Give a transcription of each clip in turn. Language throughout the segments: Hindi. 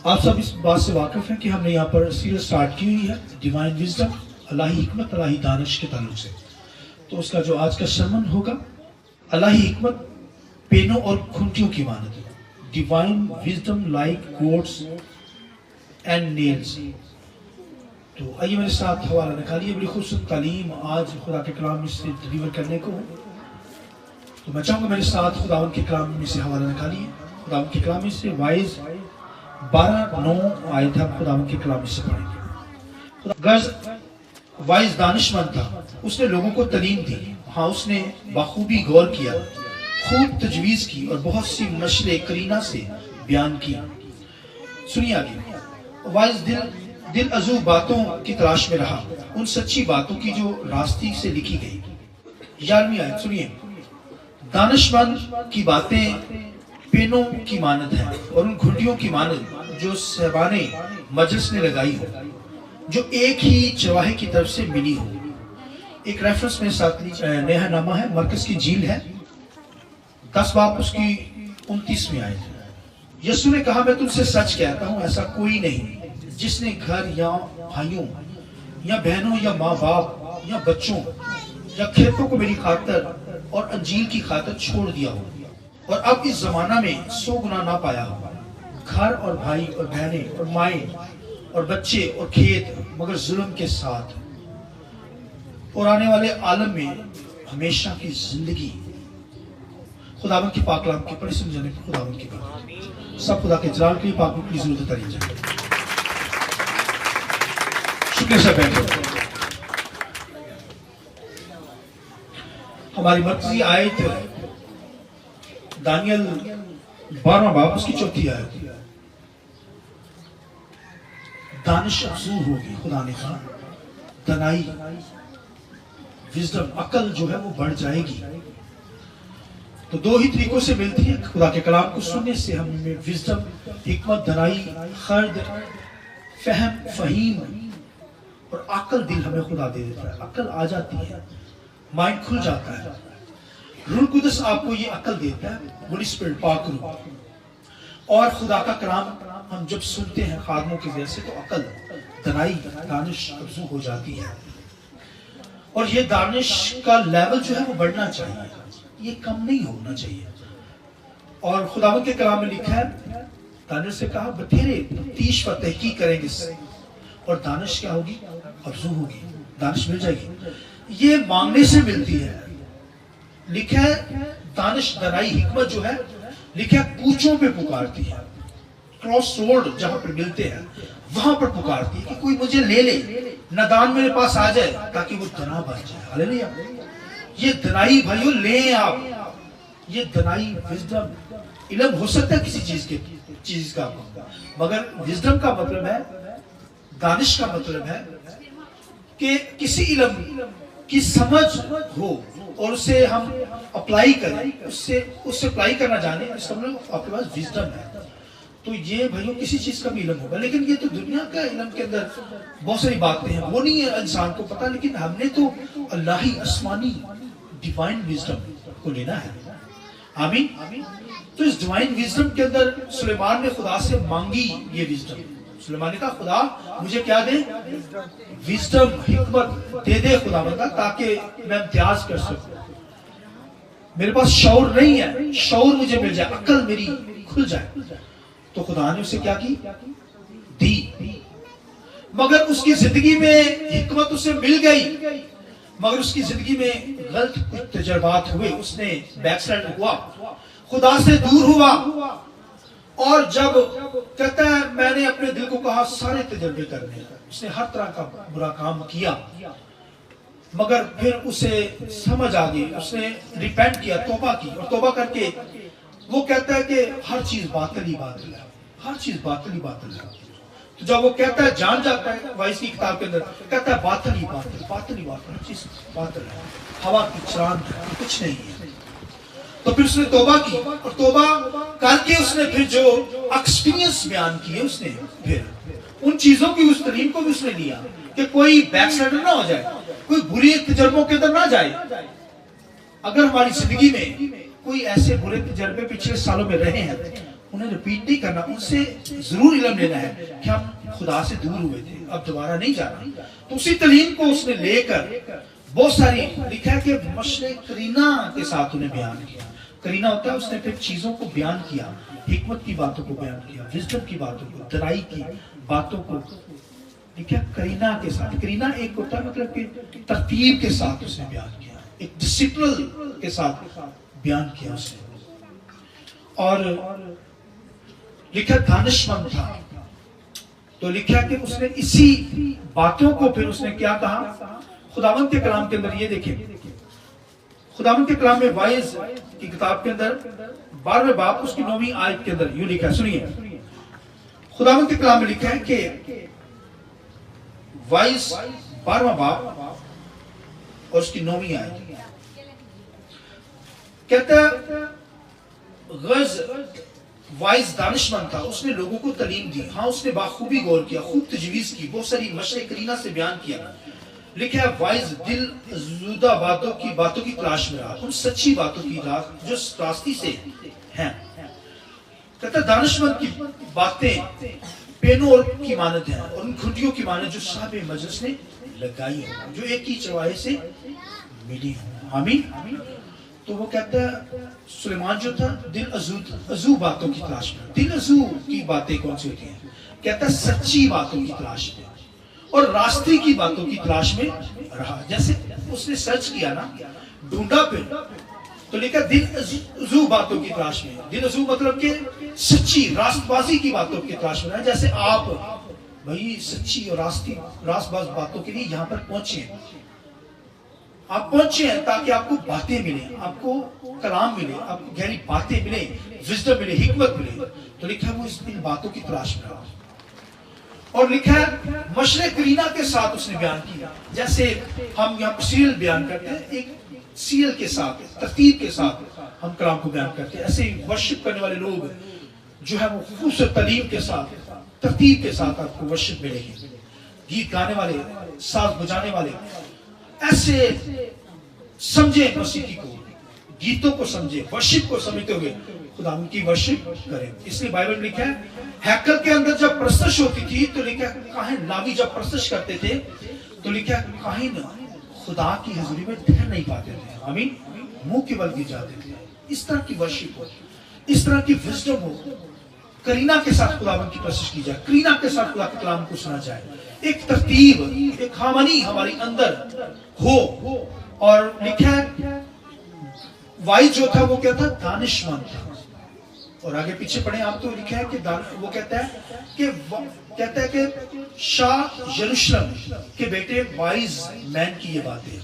आप सब इस बात से वाकिफ हैं कि हमने यहाँ पर सीरीज स्टार्ट की हुई है डिवाइन विजडम, अल्लाही हिकमत, अल्लाही दानिश के ताल्लुक से। तो उसका जो आज का सरमन होगा, अल्लाही हिकमत पेनों और खुंटियों की मानद है। Divine wisdom like codes and nails. तो आइए मेरे साथ हवाला निकालिए। बड़ी खूबसूरत तालीम आज खुदा के कलाम में से डिलीवर करने को। तो मैं चाहूँगा मेरे साथ खुदावन के कलाम में से हवाला निकालिए। खुदावन के कलाम में से वाइज 12-9 आयत हम खुदावन के कलाम में से पढ़ेंगे। गर्ज वाइज दानिशमंद था, उसने लोगों को तालीम दी। हाँ, उसने बखूबी गौर किया, खूब तजवीज़ की और बहुत सी मशले करीना से बयान की। सुनिए आगे। वाइज दिल अजू बातों की तलाश में रहा, उन सच्ची बातों की जो रास्ती से लिखी गई। 11वीं आयत सुनिए। दानिशमंद की बातें पेनों की मानद है और उन घुंडियों की मानद जो सहबाने मजलिस ने लगाई हो, जो एक ही चरवाहे की तरफ से मिली हो। एक रेफरेंस में साथ नेहा नामा है, मरकज की झील है, 10 बाब उसकी 29वीं आयत है। यीशु ने कहा, मैं तुमसे सच कहता हूं, ऐसा कोई नहीं जिसने घर या भाइयों या बहनों या माँ बाप या बच्चों या खेतों को मेरी खातर और अंजील की खातर छोड़ दिया हो और अब इस जमाना में 100 गुना ना पाया हो, घर और भाई और बहनें और माएँ और बच्चे और खेत, मगर जुल्म के साथ, और आने वाले आलम में हमेशा की जिंदगी। खुदावन की पाक कलाम की पढ़े समझाने की खुदावन की बात। सब खुदा के जलाल के लिए पाक की जरूरत करी जाए। शुक्रिया साहब। बैठे। हमारी मर्जी आयत दानियल 12वां बाब उसकी 4थी आयत। दानिश अफजू होगी, खुदा ने कहा, दनाई विजडम अकल जो है वो बढ़ जाएगी। तो 2 ही तरीकों से मिलती है। खुदा के कलाम को सुनने से हमें विजडम, हिकमत, दनाई, खर्द, फहम, फहीम और अकल दिल हमें खुदा दे देता है। अकल आ जाती है, माइंड खुल जाता है। रूह कुदस आपको ये अकल देता है, होली स्पिरिट, पाक रूह। और खुदा का कलाम हम जब सुनते हैं खादमों के जरिए से, तो अकल, दनाई, दानिश अफजू हो जाती है। और ये दानिश का लेवल जो है वो बढ़ना चाहिए, ये कम नहीं होना चाहिए। और खुदावंद के कलाम में लिखा है, दानिश से कहा, बतेरे तफ्तीश व तहकीक करेंगे और दानिश क्या होगी? अफजू होगी, दानिश मिल जाएगी। ये मांगने से मिलती है। लिखा है दानिश, दनाई, हिकमत जो है, लिखा है कूचों पे पुकारती है। क्रॉस रोड जहां पर मिलते हैं वहां पर पुकारती है कि कोई मुझे ले ले, नदान मेरे पास आ जाए ताकि वो दना बन जाए। हालेलुया। ये दनाई भाइयों ले आप, ये दनाई विजडम, इल्म हो सकता है किसी चीज का, मगर विजडम का मतलब है, दानिश का मतलब है कि किसी इल्म की समझ हो और उसे हम अप्लाई करें, उससे अप्लाई करना जाने, इसका मतलब आपके पास विजडम है। तो ये भाइयों किसी चीज का भी इल्म होगा। लेकिन ये तो दुनिया का इल्म के अंदर बहुत सारी बातें हैं, वो नहीं है इंसान को पता। लेकिन हमने तो अल्लाही आसमानी डिवाइन विजडम को लेना है। आमीन। तो इस डिवाइन विजडम के अंदर सुलेमान ने खुदा से मांगी ये विजडम। सुलेमान ने कहा, खुदा मुझे क्या दे? विजडम, हिकमत दे दे खुदा बंदा, ताकि मैं इम्तियाज कर सकूं। मेरे पास शौर नहीं है, शौर मुझे मिल जाए, अकल मेरी खुल जाए। तो खुदा ने उसे क्या की? दी। मगर उसकी जिंदगी में हिकमत उसे मिल गई, मगर उसकी जिंदगी में गलत कुछ तजर्बात हुए। उसने बैकस्लाइड हुआ, खुदा से दूर हुआ। और जब कहता है, मैंने अपने दिल को कहा सारे तजर्बे करने, उसने हर तरह का बुरा काम किया, मगर फिर उसे समझ आ गई, उसने रिपेंट किया, तौबा की, और तौबा करके वो कहता है कि हर चीज बातिल ही बातिल है, हर चीज बातिल ही बातिल है। तो जब वो कहता है, जान जाता है, वाइस की किताब के अंदर कहता है, बातिल ही बातिल, बातिल ही बातिल, हर चीज बातिल है, हवा की चरान है, कुछ नहीं है। तो फिर उसने तौबा की, और तौबा करके उसने फिर जो एक्सपीरियंस बयान किए, उसने फिर उन चीजों की, उस तरीम को भी उसने लिया कि कोई बैकस्लाइडर ना हो जाए, कोई बुरी तजर्बों के अंदर ना जाए। अगर हमारी जिंदगी में कोई ऐसे बुरे तजर्बे पिछले सालों में रहे हैं, उन्हें रिपीट नहीं करना, उनसे जरूर इल्म लेना है कि हम खुदा से दूर हुए थे, अब दोबारा नहीं जाना। तो उसी तालीम को उसने लेकर बहुत सारी लिखा है कि मशरे करीना के साथ उन्हें बयान किया। करीना होता है, उसने फिर चीजों को बयान किया, हिकमत की बातों को बयान किया, विजडम की बातों को, दराई की बातों को लिखा करीना के साथ। करीना एक होता है मतलब कि तरतीब के साथ उसने बयान किया, एक डिसिप्लिन के साथ बयान किया उसने। और लिखा दानिशमंद था, तो लिखा कि उसने इसी बातों को फिर उसने क्या कहा खुदावंद के कलाम के अंदर। ये देखिए खुदावंद के कलाम में वाइज की किताब के अंदर 12वें बाब उसकी 9वीं आयत के अंदर यूं लिखा है, सुनिए। खुदावंद के कलाम में लिखा है कि वाइज 12वां बाब और उसकी 9वीं आयत कहता है गज वाइज दानिशमंद था, उसने लोगों को तालीम दी। हाँ, उसने बाखूबी गौर किया, खूब तजवीज की, बहुत सारी मशरे करीना से बयान किया। लिखा है वाइज दिल जुदा बातों की तलाश में रहा, उन सच्ची बातों की राह जो रास्ती से हैं। कहता दानिशमंद की बातें पेनों और की मानद है और उन खुंटियों की मानद जो साहब मजलिस ने लगाई है, जो एक ही चरवाहे से मिली है। आमीन। तो वो कहता है सुलेमान जो था दिल अजू बातों की तलाश में। दिल अजू की बातें कौन सी होती हैं? कहता है सच्ची बातों की तलाश में और रास्ते की बातों की तलाश में रहा। जैसे उसने सर्च किया ना, ढूंढा फिर, तो लिखा दिल अजू बातों की तलाश में। दिल अजू मतलब कि सच्ची रास्तबाजी की बातों की तलाश में रहा। जैसे आप भाई सच्ची और रास्तबाज बातों के लिए यहाँ पर पहुंचे, आप पहुंचे हैं ताकि आपको बातें मिले, आपको कलाम मिले, आपको गहरी बातें मिले, विजडम मिले, हिकमत मिले। तो लिखा है वो इन बातों की तलाश में रहा। और लिखा है मशरे करीना के साथ उसने बयान किया। जैसे हम यहाँ सीरियल बयान करते हैं, एक सीरियल के साथ, तरतीब के साथ हम कलाम को बयान करते हैं। ऐसे वर्शिप करने वाले लोग जो है वो खूबसूरत तालीम के साथ, तरतीब के साथ आपको वर्शिप मिलेगी। गीत गाने वाले, साज बजाने वाले ऐसे समझे मसीही को, गीतों को समझे, वर्शिप को समझते हुए खुदा उनकी वर्शिप करें। इसलिए बाइबल में लिखा है हैकल के अंदर जब प्रस्तश होती थी तो लिखा काहिन लावी जब प्रस्तश करते थे तो लिखा काहिन खुदा की हजूरी में ठहर नहीं पाते थे। आमीन। मुंह के बल गिर जाते थे। इस तरह की वर्शिप हो, इस तरह की विजडम हो, करीना के साथ खुदावन की प्रस्तश की जाए, करीना के साथ खुदा के कलाम को सुना जाए, एक तरतीब, एक हामनी हमारे अंदर हो। और लिखा है वाइज जो था वो क्या था? दानिशमंद था। और आगे पीछे पढ़े आप तो लिखा है कि वो कहता है कि शाह यरूशलेम के बेटे वाइज मैन की ये बातें।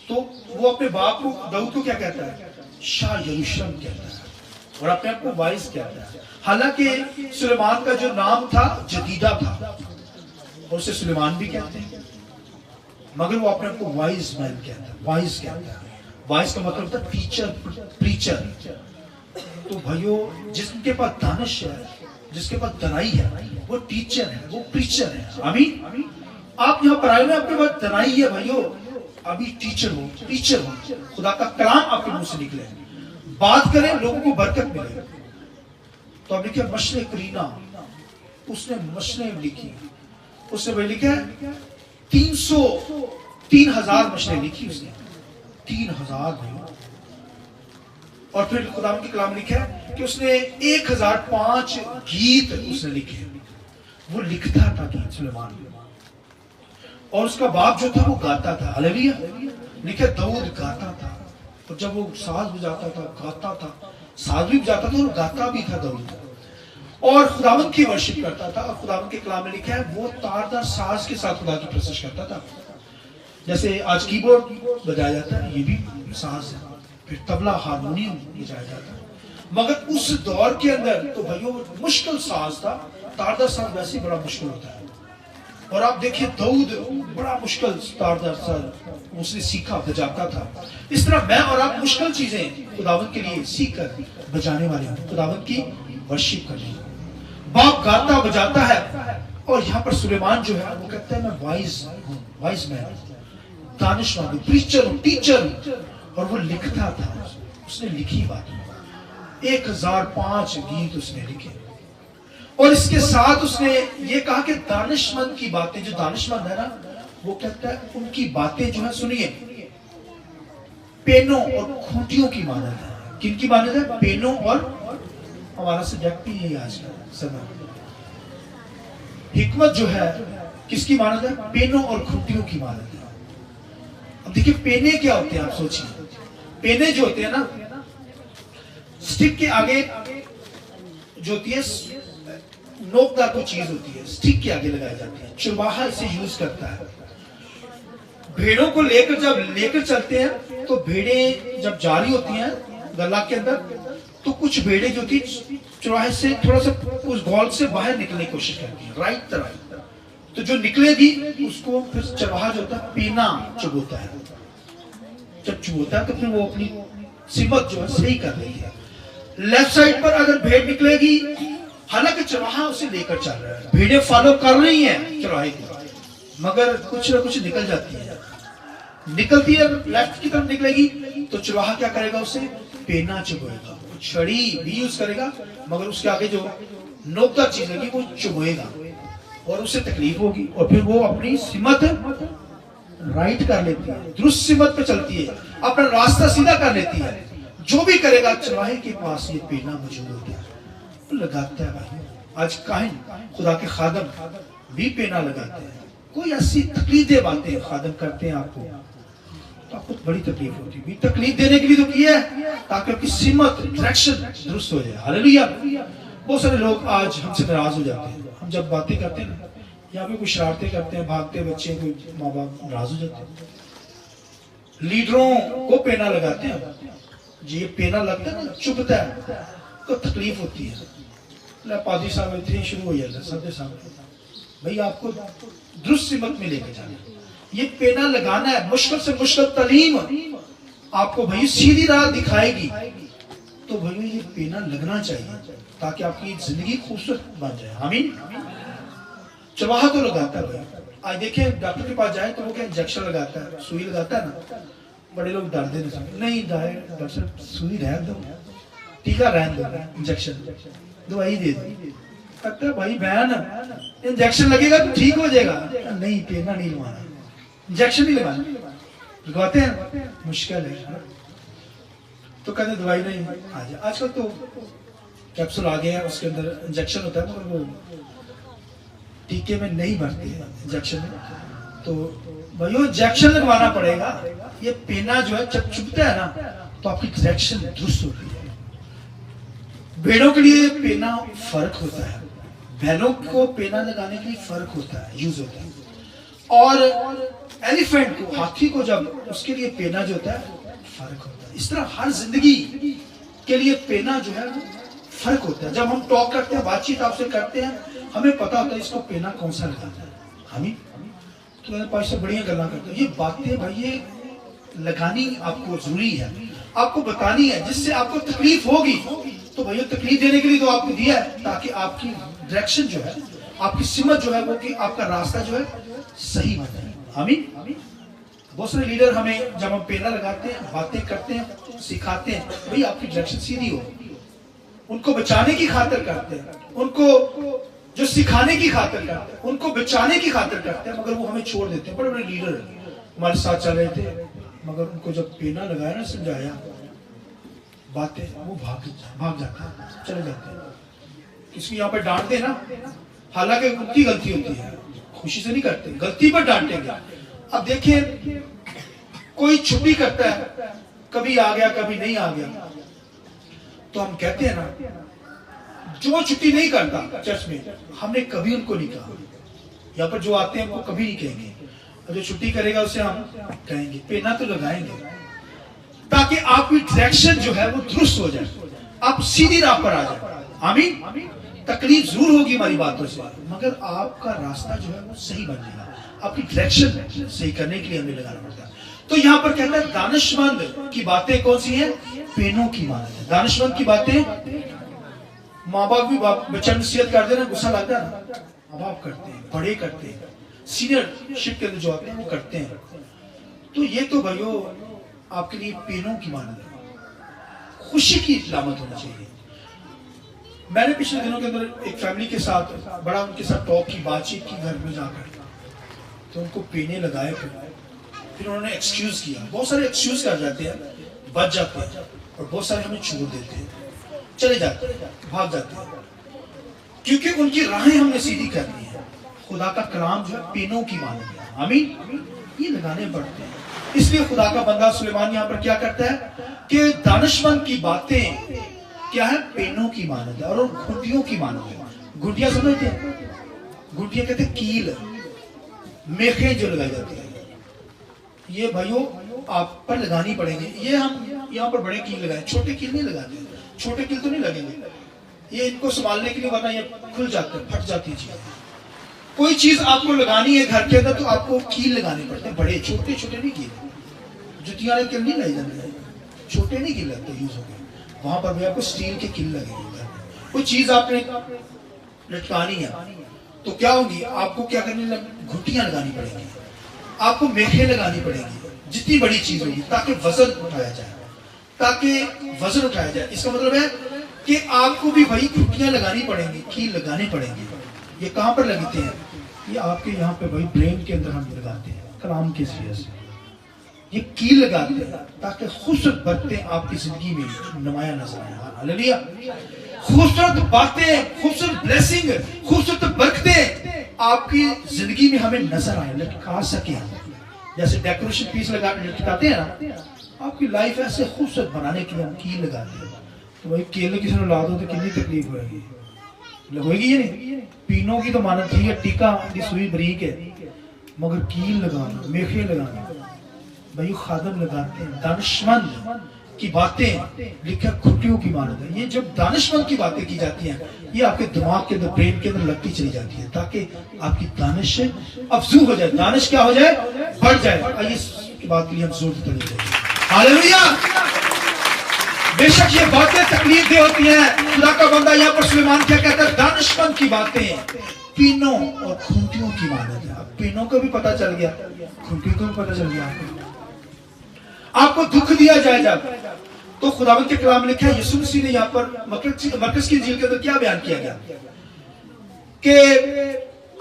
तो वो अपने बाप को दाऊद को क्या कहता है? शाह यरूशलेम कहता है और अपने आप को वाइज कहता है। हालांकि सुलेमान का जो नाम था जदीदा था और उसे सुलेमान भी कहते हैं, मगर वो अपने आप को वाइज मैन कहता है, वाइज कहता है। वाइज का मतलब था टीचर, प्रीचर। तो भाइयों जिसके पास दानिश है, जिसके पास दनाई है, वो टीचर है, वो प्रीचर है। आमीन। आप यहाँ पढ़ाई में आपके पास दनाई है भाइयों, अभी टीचर हो, खुदा का कलाम आपके मुंह से निकले, बात करें, लोगों को बरकत मिले। तो अब लिखे मशरे करीना, उसने मशरे लिखी, उसने वही लिखा 3000 मशरे लिखी उसने, 3000 भाइयों। और फिर खुदा के कलाम लिखा है कि उसने 1005 गीत उसने लिखे। वो लिखता था गीत सुलेमान, और उसका बाप जो था वो गाता था। हालेलुया। लिखा दाऊद गाता था, और जब वो साज बजाता था, गाता था, साज भी बजाता था और गाता भी था दाऊद, और खुदावंद की वर्शिप करता था। और खुदावंद के कलाम में लिखा है वो तारदार साज के साथ खुदा की प्रशंसा करता था। जैसे आज कीबोर्ड बजाया जाता है, ये भी साज है, फिर तबला, हारमोनियम बजाया जाता है। मगर उस दौर के अंदर तो भाइयों मुश्किल साज था, तारदार साज वैसे बड़ा मुश्किल होता है। और आप देखिए दाऊद बड़ा मुश्किल तारदार साज उसने सीखा, बजाता था। इस तरह मैं और आप मुश्किल चीजें खुदावंद के लिए सीख कर बजाने वाले हैं, खुदावंद की वर्शिप करने। बाप गाता बजाता है, और यहाँ पर सुलेमान जो है वो कहता है मैं वाइज मैन, दानिशमंद, प्रीचर हूं, टीचर हूं। और वो लिखता था, उसने लिखी बात। 1005 गीत उसने लिखे। और इसके साथ उसने ये कहा कि दानिशमंद की बातें, जो दानिशमंद है ना, वो कहता है उनकी बातें जो है, सुनिए, पेनों और खूंटियों की मानद है। किनकी मानद है? पेनों और, हमारा सब्जेक्ट भी यही आज का समय, हिकमत जो है किसकी मानद है? पेनों और खूंटियों की मानद है। अब देखिए पेने क्या होते हैं, आप सोचिए। पेने जो होते हैं ना, स्टिक के आगे जो होती है नोकदार कोई चीज होती है, स्टिक के आगे लगाई जाती है। चरवाहा इसे यूज करता है। भेड़ों को लेकर जब लेकर चलते हैं तो भेड़े जब जा रही होती हैं गला के अंदर, तो कुछ भेड़े जो थी चरवाहे से थोड़ा सा उस गौल से बाहर निकलने की कोशिश करती है, राइट तरफ। तो जो निकलेगी उसको फिर चरवाहा जो होता है पेना चुभोता है। जब चुभोता है तो फिर वो अपनी सिमत जो है सही कर रही है। लेफ्ट साइड पर अगर भेड़ निकलेगी, हालांकि चरवाहा उसे लेकर चल रहा है, भेड़ें फॉलो कर रही हैं चरवाहे को, मगर कुछ ना कुछ निकल जाती है। निकलती है लेफ्ट की तरफ निकलेगी तो चरवाहा क्या करेगा? उसे पेना चुभोएगा। छड़ी भी यूज करेगा, मगर उसके आगे जो नोकदार चीज लगी वो चुभोएगा और उसे तकलीफ होगी। और फिर वो अपनी सिमत राइट कर लेती है, दुरुस्त सिमत पे चलती है, अपना रास्ता सीधा कर लेती है। जो भी करेगा चरवाहे के पास ये पेना मौजूद होता है, लगाता है भाई। आज काहिन खुदा के खादम भी पेना लगाते हैं। कोई ऐसी तकलीफ बातें खादम करते हैं आपको, तो आपको बड़ी तकलीफ होती है। तकलीफ देने के लिए तो किया है ताकि आपकी सिमत, डायरेक्शन दुरुस्त हो जाए। हालेलुया। बहुत सारे लोग आज हमसे नाराज हो जाते हैं। हम जब बातें करते हैं ना, या फिर कुछ शरारतें करते हैं, भागते बच्चे, कोई माँ बाप नाराज हो जाते हैं। लीडरों को पेना लगाते हैं, ये पेना लगता है ना, चुभता है तो तकलीफ होती है। पादी साहब इतने शुरू हो जाता है सबके सामने, भाई आपको दुरुस्त सिमत में लेके जाना, ये पेना लगाना है। मुश्किल से मुश्किल तालीम आपको भाई सीधी राह दिखाएगी, तो भाई ये पेना लगना चाहिए ताकि आपकी जिंदगी खूबसूरत बन जाए। आमीन। चरवाहा तो लगाता है भाई। आज देखिए डॉक्टर के पास जाए तो वो क्या इंजेक्शन लगाता है, सुई लगाता है ना। बड़े लोग डरते नहीं, डॉक्टर सुई रहने दो, टीका रहने दो, इंजेक्शन दवाई दे दो। कहता है भाई बहन इंजेक्शन लगेगा तो ठीक हो जाएगा। नहीं, पेना नहीं लगाना, इंजेक्शन नहीं लगाना। लगाते हैं, मुश्किल है। तो कहते दवाई नहीं आ जाए। आजकल तो कैप्सूल आ गए हैं, उसके अंदर इंजेक्शन होता है, मगर वो टीके में नहीं भरते हैं इंजेक्शन में। तो भाई वो इंजेक्शन लगवाना पड़ेगा। ये पेना जो है जब चुभता है ना, तो आपकी डायरेक्शन दुरुस्त होती है। भेड़ों के लिए पेना फर्क होता है, बैलों को पेना लगाने के लिए फर्क होता है, यूज होता है। और एलिफेंट को, हाथी को, जब उसके लिए पेना जो होता है फर्क होता है। इस तरह हर जिंदगी के लिए पेना जो है वो फर्क होता है। जब हम टॉक करते हैं, बातचीत आपसे करते हैं, हमें पता होता है इसको पेना कौन सा लगाना है। हमें तो मेरे पास से बढ़िया गल्ला करते हैं। ये बातें भाई ये लगानी आपको जरूरी है, आपको बतानी है, जिससे आपको तकलीफ होगी। तो भैया तकलीफ देने के लिए तो आपको दिया है ताकि आपकी डायरेक्शन जो है, आपकी सिमत जो है वो, कि आपका रास्ता जो है सही बन जाए। आमीन। बहुत सारे लीडर हमें जब हम पेना लगाते हैं, बातें करते हैं, सिखाते हैं, भाई आपकी डायरेक्शन सीधी हो, उनको बचाने की खातिर करते हैं, उनको जो सिखाने की खातिर करते हैं, उनको बचाने की खातिर करते हैं, मगर वो हमें छोड़ देते हैं। बड़े बड़े लीडर हमारे साथ चल रहे थे, मगर उनको जब पेना लगाया ना, समझाया बातें, वो भाग जाते हैं, चले जाते हैं। इसको यहाँ पर डांटते हैं ना, हालांकि उनकी गलती होती है, खुशी से नहीं करते, गलती पर डांटेंगे। अब देखिए कोई छुट्टी करता है, कभी आ गया कभी नहीं आ गया, तो हम कहते हैं ना, जो छुट्टी नहीं करता चर्च में, हमने कभी उनको नहीं कहा। यहाँ पर जो आते हैं उनको कभी नहीं कहेंगे, और जो छुट्टी करेगा उसे हम कहेंगे। पेना तो लगाएंगे ताकि आपकी डायरेक्शन जो है वो दुरुस्त हो जाए, आप सीधी राह पर आ जाए। आमीन। तकलीफ जरूर होगी हमारी बातों से, मगर आपका रास्ता जो है वो सही बन जाएगा। आपकी डायरेक्शन सही करने के लिए हमें लगाना पड़ता है। तो यहाँ पर कहता है दानिशमंद की बातें कौन सी हैं? पेनों की मानद है। दानिशमंद की बातें, माँ बाप भी बच्चा नसीहत करते हैं, गुस्सा लगता है ना, माँ बाप करते हैं, बड़े करते हैं, सीनियरशिप के जो आते हैं वो करते हैं। तो ये तो भाइयों आपके लिए पेनों की मानद है, खुशी की अलामत होनी चाहिए। मैंने पिछले दिनों के अंदर एक फैमिली के साथ बड़ा उनके साथ टॉक की, बातचीत की घर में जाकर, तो उनको पीने लगाए, फिर उन्होंने एक्सक्यूज किया। बहुत सारे एक्सक्यूज कर जाते हैं, बच जाते हैं, और बहुत सारे हमें छोड़ देते हैं, चले जाते हैं, भाग जाते हैं, क्योंकि उनकी राहें हमने सीधी करनी है। खुदा का कलाम जो है पेनों की मानद है, आमीन, ये लगाने पड़ते हैं। इसलिए खुदा का बंदा सुलेमान यहाँ पर क्या करता है कि दानिशमंद की बातें क्या है, पेनों की मानद है और घुंटियों की मानद है। घुंटियां समझते हैं, घुंटियां कहते हैं कील, मेखें जो लगाई जाती है, ये भाइयों आप पर लगानी पड़ेंगे। ये हम यहाँ पर बड़े कील लगाए, छोटे कील नहीं लगाते, छोटे कील तो नहीं लगेंगे, ये इनको संभालने के लिए, वरना ये खुल जाते हैं, फट जाती है। कोई चीज आपको लगानी है घर के अंदर तो आपको कील लगाने पड़ते हैं, बड़े, छोटे छोटे नहीं कील। जुतियां वाले कील नहीं लगाई जाती, छोटे नहीं कील लगते यूज हो गए, वहां पर भी आपको स्टील के कील लगेंगे। कोई चीज आपने लटकानी है तो क्या होगी, आपको क्या करनी, घुटियां लगानी पड़ेंगी, आपको मेखें लगानी पड़ेंगी, जितनी बड़ी चीज होगी, ताकि वजन उठाया जाए, ताकि वजन उठाया जाए। इसका मतलब है कि आपको भी वही घुटियां लगानी पड़ेंगी, कील लगाने पड़ेंगे। ये कहां पर लगते हैं, ये आपके यहाँ पे भाई ब्रेन के अंदर हम लगाते हैं, कलाम के जरिए से ये कील लगाते हैं, ताकि खूबसूरत बातें आपकी जिंदगी में नुमाया नजर आए। हालेलुया, खूबसूरत बातें, खूबसूरत ब्लेसिंग, खूबसूरत बरकतें आपकी जिंदगी में हमें नजर आए, लटका सके। जैसे डेकोरेशन पीस लगा लटकाते हैं ना, आपकी लाइफ ऐसे खूबसूरत बनाने के लिए हम कील लगाते हैं। तो भाई केले किसी ने ला दो तो कितनी तकलीफ होगी, होगी या नहीं। पीनों की तो मानत ठीक है, टीका की सुई बरीक है, मगर कील लगाना, मेखे लगाना, भाई खादम लगाते हैं। दानिशमंद की बातें लिखा खुटियों की मानत है। ये जब दानिशमंद की बातें की जाती हैं, ये आपके दिमाग के अंदर, ब्रेन के अंदर लगती चली जाती है, ताकि आपकी दानिश अफजू हो जाए, दानिश क्या हो जाए, बढ़ जाए। आइए इस बात के लिए हम जोर देते हैं। हालेलुया। बेशक ये बातें तकलीफ दे होती हैं। खुदा का बंदा यहाँ पर सुलेमान क्या कहता है, दानिशमंद की बातें पीनों और खूंटियों की मानत है। अब पीनों को भी पता चल गया, खूंटियों को भी पता चल गया। आपको दुख दिया जाए जब, तो खुदावंद के कलाम लिखा है, यीशु मसीह ने यहाँ पर मरकस की इंजील के अंदर क्या बयान किया गया कि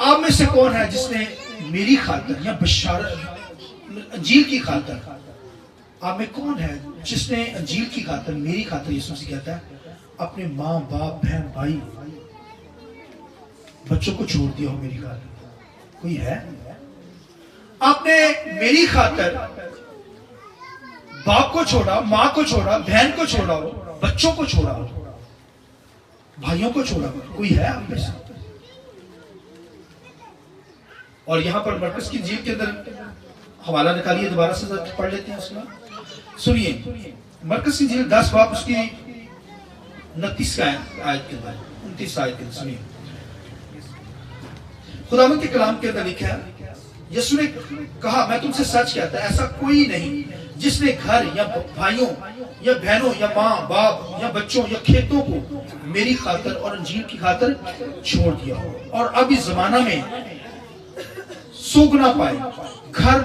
आप में से कौन है जिसने मेरी खातिर या बशारत अंजील की खातिर, आप में कौन है जिसने अंजील की खातिर, मेरी खातिर, यीशु मसीह कहता है, अपने माँ बाप बहन भाई बच्चों को छोड़ दिया हो मेरी खातिर? कोई है? आपने मेरी खातिर बाप को छोड़ा, माँ को छोड़ा, बहन को छोड़ा हो, बच्चों को छोड़ा हो, भाइयों को छोड़ा हो, कोई है आप में से? और यहां पर मरकस की इंजील के अंदर हवाला निकालिए, दोबारा से पढ़ लेते हैं उसमें। सुनिए, मरकस की इंजील 10 बाब उसकी 29 आयत के अंदर, 29 आयत के अंदर सुनिए, खुदावंद के कलाम के अंदर लिखा है, यीशु ने कहा, मैं तुमसे सच कहता, ऐसा कोई नहीं जिसने घर या भाइयों या बहनों या माँ बाप या बच्चों या खेतों को मेरी खातिर और अंजील की खातिर छोड़ दिया हो, और अब इस जमाना में सूख ना पाए घर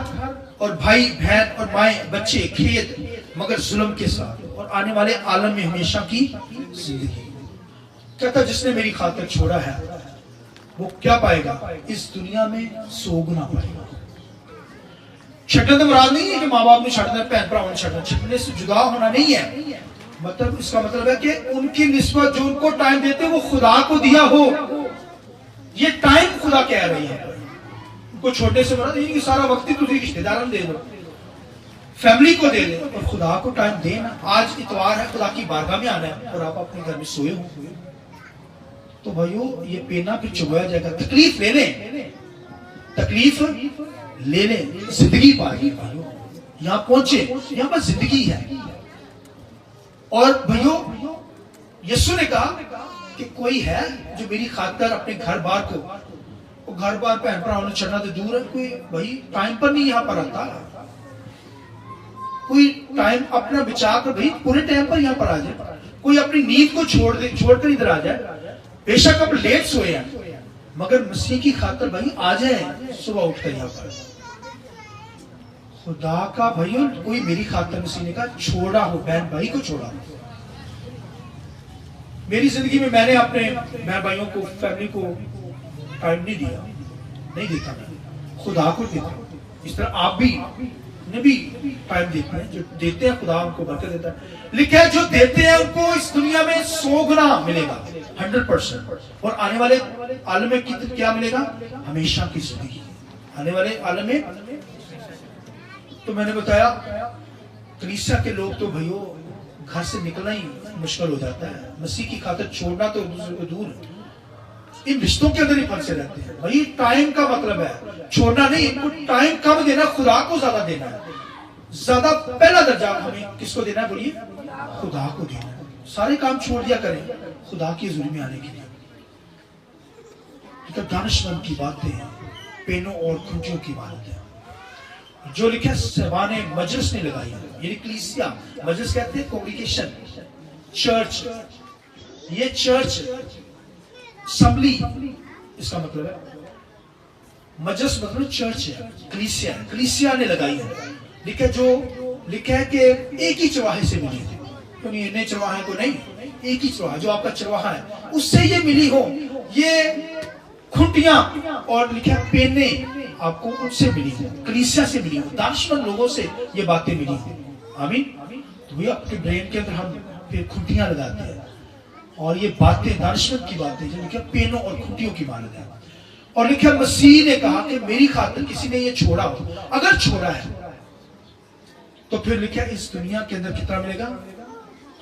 और भाई बहन और माएँ बच्चे खेत, मगर जुल्म के साथ, और आने वाले आलम में हमेशा की जिंदगी। कहता जिसने मेरी खातिर छोड़ा है वो क्या पाएगा, इस दुनिया में सोग ना पाएगा। छठन तो मुराद नहीं है कि माँ बाप ने छठना, बहन भराओं ने छठना, छठने से जुदा होना नहीं है। मतलब इसका मतलब है कि उनकी निस्बत जो उनको टाइम देते वो खुदा को दिया हो। ये टाइम खुदा कह रही है, उनको छोटे से मुराद नहीं कि सारा वक्त ही तुझे रिश्तेदारों दे दो, फैमिली को दे दे, और खुदा को टाइम देना। आज इतवार है, खुदा की बारगाह में आना है और आप अपने घर में सोए हो, तो भाइयों ये पेना फिर चुभाया जाएगा। तकलीफ ले लें, तकलीफ ले लें, जिंदगी पाएगी भाइयों। यहां पहुंचे, यहां पर जिंदगी है। और भाइयों यीशु ने कहा कि कोई है जो मेरी खातिर अपने घर बार को, वो घर बार बहन भराओं ने छड़ना तो दूर है, कोई भाई टाइम पर नहीं यहां पर आता, कोई टाइम अपना बचा कर भाई पूरे टाइम पर यहां पर आ जाए, कोई अपनी नींद को छोड़कर इधर आ जाए। बेशक अब लेट सोए हैं, मगर मसीह की खातिर भाई आ जाए सुबह उठकर यहाँ पर। खुदा का भाइयों कोई मेरी खातिर, मसीह ने कहा छोड़ा हो, बहन भाई को छोड़ा हो। मेरी जिंदगी में मैंने अपने बहन भाइयों को, फैमिली को टाइम नहीं दिया, नहीं देता, मैं खुदा को देता हूँ। इस तरह आप भी ने भी टाइम देते हैं, जो देते हैं खुदा उनको बरकत देता है। लिखा है जो देते हैं उनको इस दुनिया में 100 गुना मिलेगा, 100%। और आने वाले आलम में क्या मिलेगा? हमेशा की जिंदगी आने वाले आलम में। तो मैंने बताया कलीसिया के लोग तो भाइयों घर से निकलना ही मुश्किल हो जाता है, मसीह की खातिर छोड़ना तो दूसरे को दूर, इन रिश्तों के अंदर ही फंसे रहते हैं। वही टाइम का मतलब है, छोड़ना नहीं, इनको टाइम कम देना, खुदा को ज्यादा देना है। ज्यादा पहला दर्जा हमें किसको देना है? बोलिए, खुदा को देना है। सारे काम छोड़ दिया करें खुदा की हज़ूरी में आने के लिए। तो दानिशमंद की बातें, पेनों और खुंटियों की बातें जो लिखे सभा ने मजलिस ने लगाई है, यानी कलीसिया, मजलिस कहते हैं कॉन्ग्रीगेशन, चर्च। ये चर्च असम्बली इसका मतलब है, मजलिस मतलब चर्च है, कलीसिया, कलीसिया ने लगाई है। लिखा जो लिखा है कि एक ही चरवाहे से मिली है, तो नहीं नए चरवाहे को नहीं, एक ही चरवाहा जो आपका चरवाहा है उससे ये मिली हो। ये खुंटियां और लिखा पेने आपको उनसे मिली हो, कलीसिया से मिली हो, दानिशमंद लोगों से ये बातें मिली हो। आमीन। तो ये आपके ब्रेन के अंदर हम फिर खुंटियां लगाते हैं और ये बातें दानिशमंद की बातें जो लिखा पेनों और खुंटियों की मानद है। और लिखा मसीह ने कहा कि मेरी खातिर किसी ने ये छोड़ा हो, अगर छोड़ा है तो फिर लिखा इस दुनिया के अंदर कितना मिलेगा?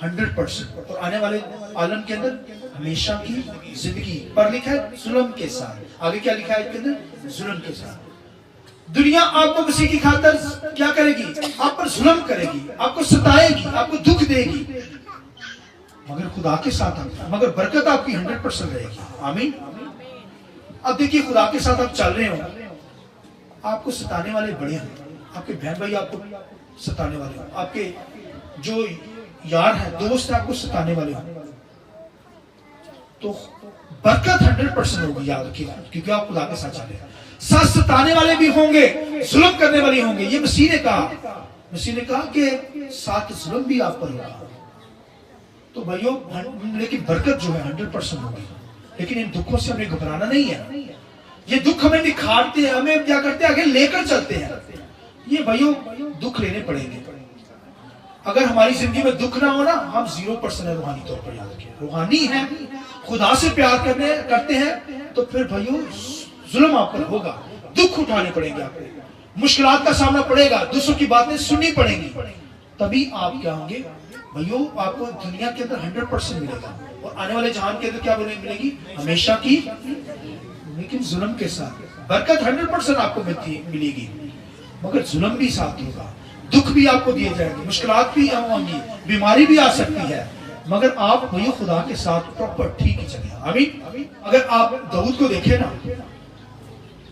100%। और आने वाले आलम के अंदर हमेशा की जिंदगी। पर लिखा है जुल्म के साथ। आगे क्या लिखा है इसके अंदर? जुल्म के साथ। दुनिया आपको मसीह की खातिर क्या करेगी? आप पर जुल्म करेगी, आपको सताएगी, आपको दुख देगी, मगर खुदा के साथ मगर बरकत आपकी 100% रहेगी। आमीन। अब देखिए खुदा के साथ आप चल रहे हो, आपको सताने वाले बड़े हैं, आपके बहन भाई आपको सताने वाले हो, आपके जो यार है, दोस्त है, आपको सताने वाले हो, तो बरकत 100% होगी, याद रखिएगा, क्योंकि आप खुदा के साथ चल रहे हैं। साथ सताने वाले भी होंगे, जुल्म करने वाले होंगे। ये मसीह ने कहा कि साथ जुल्म भी आप पर होगा। तो भाइयों, लेकिन बरकत जो है 100% होगी। लेकिन इन दुखों से हमें घबराना नहीं है। ये दुख हमें निखारते हैं, हमें क्या करते हैं? आगे लेकर चलते हैं। ये भाइयों दुख लेने पड़ेंगे। अगर हमारी जिंदगी में दुख ना हो ना, हम 0% है रूहानी तौर पर, याद रखिए। रूहानी है, खुदा से प्यार करते हैं, तो फिर भाइयों जुल्म आप पर होगा, दुख उठाने पड़ेंगे, आपको मुश्किलात का सामना पड़ेगा, दूसरों की बातें सुननी पड़ेंगी, तभी आप क्या होंगे भाइयों? आपको दुनिया के अंदर 100% मिलेगा और आने वाले जहान के अंदर क्या मिलेगी? हमेशा की, लेकिन जुल्म के साथ। बरकत 100% आपको मिलेगी, मगर जुल्म भी साथ होगा, दुख भी आपको दिए जाएंगे, मुश्किलात भी होंगी, बीमारी भी आ सकती है, मगर आप वही खुदा के साथ प्रॉपर ठीक ही चले। आमीन। अगर आप दाऊद को देखें ना,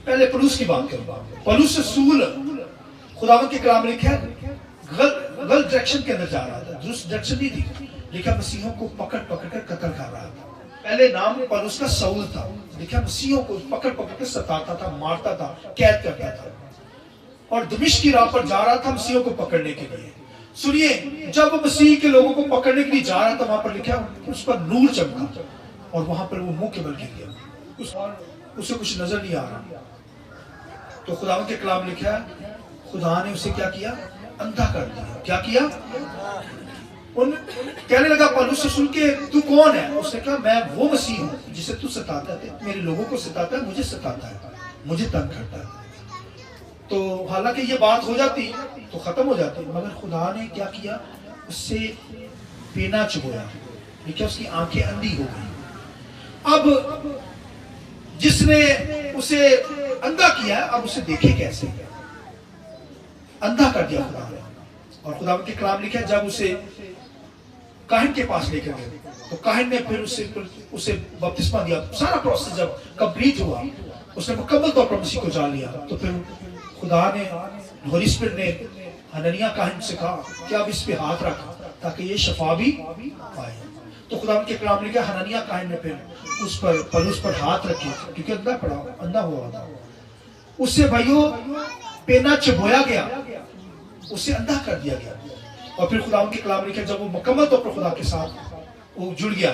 पहले पलूस की बात करें, पलूस रसूल खुदावंद के कलाम लिखा है गलत डायरेक्शन के अंदर जा रहा था, दुरुस्त डायरेक्शन नहीं थी। लिखा मसीहों को पकड़ कर कत्ल कर रहा था। पहले नाम पलूस का सऊल था। लिखा मसीहों को पकड़ कर सताता था, मारता था, कैद करता था, और दमिश्क की राह पर जा रहा था मसीहों को पकड़ने के लिए। सुनिए, जब मसीह के लोगों को पकड़ने के लिए जा रहा था, वहां पर लिखा उस पर नूर चमका और वहां पर वो मुंह के बल गिर गया, उसे कुछ नजर नहीं आ रहा। तो खुदावंद के कलाम लिखा है खुदा ने उसे क्या किया? अंधा कर दिया। क्या किया? उन कहने लगा पौलुस से सुन के, तू कौन है? उसने कहा मैं वो मसीह हूं जिसे तू सताता है, मेरे लोगों को सताता है, मुझे सताता है, मुझे तंग करता है। तो हालांकि ये बात हो जाती तो खत्म हो जाती, मगर खुदा ने क्या किया? उससे पेना चुभोया, देखिए उसकी आंखें अंधी हो गई। अब जिसने उसे अंधा किया, अब उसे देखे कैसे? अंधा कर दिया खुदा ने। और खुदा के कलाम लिखा, जब उसे काहिन के पास लेकर गए तो काहिन ने फिर उसे बपतिस्मा दिया। सारा प्रोसेस जब कंप्लीट हुआ, उसने मुकम्मल तौर पर मसीह को जान लिया, तो फिर खुदा ने, होली स्पिरिट ने हननिया काहिन से कहा कि अब इस पे हाथ रखा ताकि ये शफा भी पाए। तो खुदा के कलाम लिखा, हननिया काहिन ने फिर उस पर पलूस पर हाथ रखे, क्योंकि अंधा हुआ था। उससे भाइयों पेना चबोया गया, उसे अंधा कर दिया गया। और फिर खुदा के कलाम लिखा, जब वो मुकम्मल तौर पर खुदा के साथ वो जुड़ गया।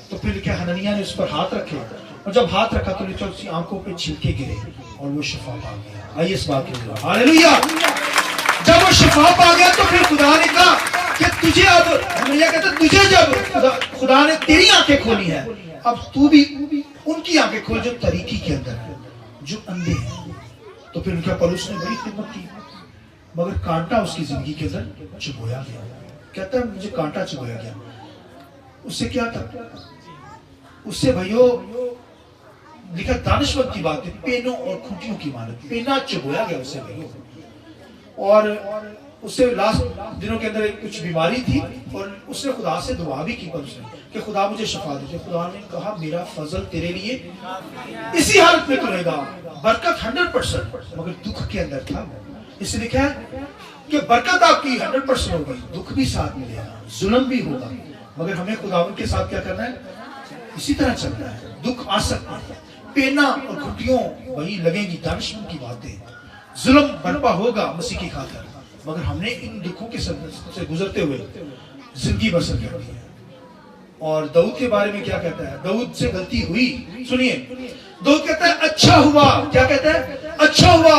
तो फिर लिखा हननिया ने उस पर हाथ रखे और जब हाथ रखा तो लिखा उसकी आंखों पे छिलके गिरे और वो शिफा पा गया। आइए इस बात के हालेलुया। जब वो शिफा पा गया तो फिर खुदा ने कहा कि तुझे अब हननिया कहता तुझे जब खुदा ने तेरी आंखें खोली है अब तू भी उनकी आंखें खोल जो तरीकी के अंदर है, जो अंधे हैं। तो फिर उनका पौलुस ने बड़ी खिदमत की मगर कांटा उसकी जिंदगी के अंदर चुभोया गया। कहता है मुझे कांटा चुभोया गया। उससे क्या था? उससे भाइयों लिखा दानिशमंद की बात है, पेनों और खूंटियों की मानत, पेना चुभोया गया उससे भाइयों। और उससे लास्ट दिनों के अंदर कुछ बीमारी थी और उसने खुदा से दुआ भी की पर उसने कि खुदा मुझे शफा दे। खुदा ने कहा मेरा फजल तेरे लिए इसी हालत में तो रहेगा। बरकत 100% मगर दुख के अंदर था। इसलिए लिखा है कि बरकत आपकी 100% होगी, दुख भी साथ मिलेगा, जुल्म भी होगा, मगर हमें खुदावंद के साथ क्या करना है? इसी तरह चलना है। दुख आ सकता है, पेना और घुटियों वही लगेंगी, दानिशमंद की बातें, जुल्म बर्पा होगा मसीह की खातिर, मगर हमने इन दुखों के से गुजरते हुए जिंदगी बसर करनी है। और दाऊद के बारे में क्या कहता है? दाऊद से गलती हुई, सुनिए। दाऊद कहता है अच्छा हुआ, क्या कहता है? अच्छा हुआ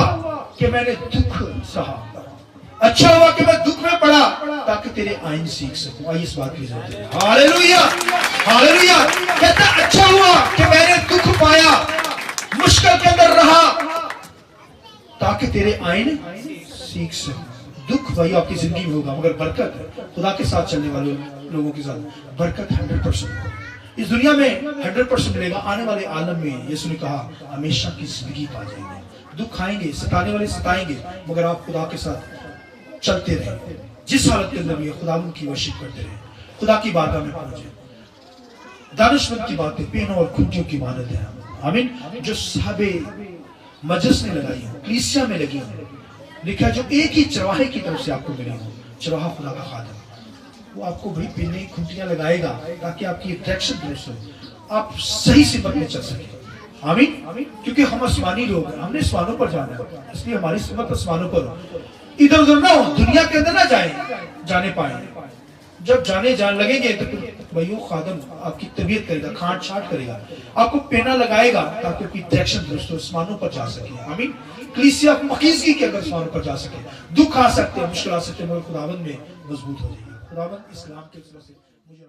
कि मैंने दुख सहा, अच्छा हुआ कि मैं दुख में पड़ा ताकि तेरे आइन सीख सकूं। आइए इस बात की जरूरत है। Hallelujah hallelujah. कहता है अच्छा हुआ कि मैंने दुख पाया, मुश्किल के अंदर रहा ताकि तेरे आइन सीख सकूं। दुख भाई आपकी जिंदगी में होगा मगर बरकत खुदा के साथ चलने वाले लोगों के साथ बरकत 100% इस दुनिया में 100% मिलेगा। आने वाले आलम में यीशु ने कहा हमेशा की जिंदगी पा जाएंगे। दुख आएंगे, सताने वाले सताएंगे, मगर आप खुदा के साथ चलते रहे। जिस हालत के अंदर भी खुदा की वर्शिप करते रहे, खुदा की बारगाह में पहुंचे। दानिशमंद की बातें पेनों और खूंटियों की मानत है। आमीन। जो साहबे मजलिस में लगाई हो, कलीसिया में लगी हो, लिखा जो एक ही चरवाहे की तरफ से आपको मिली हो, चरवाहा खुदा का खादिम, वो आपको बड़ी पेने खूंटियां लगाएगा ताकि आपकी डायरेक्शन दुरुस्त हो, आप सही सिमत में चल सके। आमीन। क्योंकि हम आसमानी लोग हैं, हमने आसमानों पर जाना है, इसलिए हमारी सिमत आसमानों पर हो। इधर उधर ना हो, दुनिया के अंदर ना जाने पाए। जब जाने लगेंगे तो भाइयों खादम आपकी तबीयत करेगा, खाट छाट करेगा, आपको पेना लगाएगा ताकि आपकी डायरेक्शन दुरुस्त हो, आसमानों पर जा सके। आमीन। कलीसिया मकीज़गी के अगर आसमानों पर जा सके, दुख आ सकते हैं, मुश्किल आ सकते हैं, मगर खुदावंद में मजबूत हो जाएगी। खुदावंद इस्लाम के से मुझे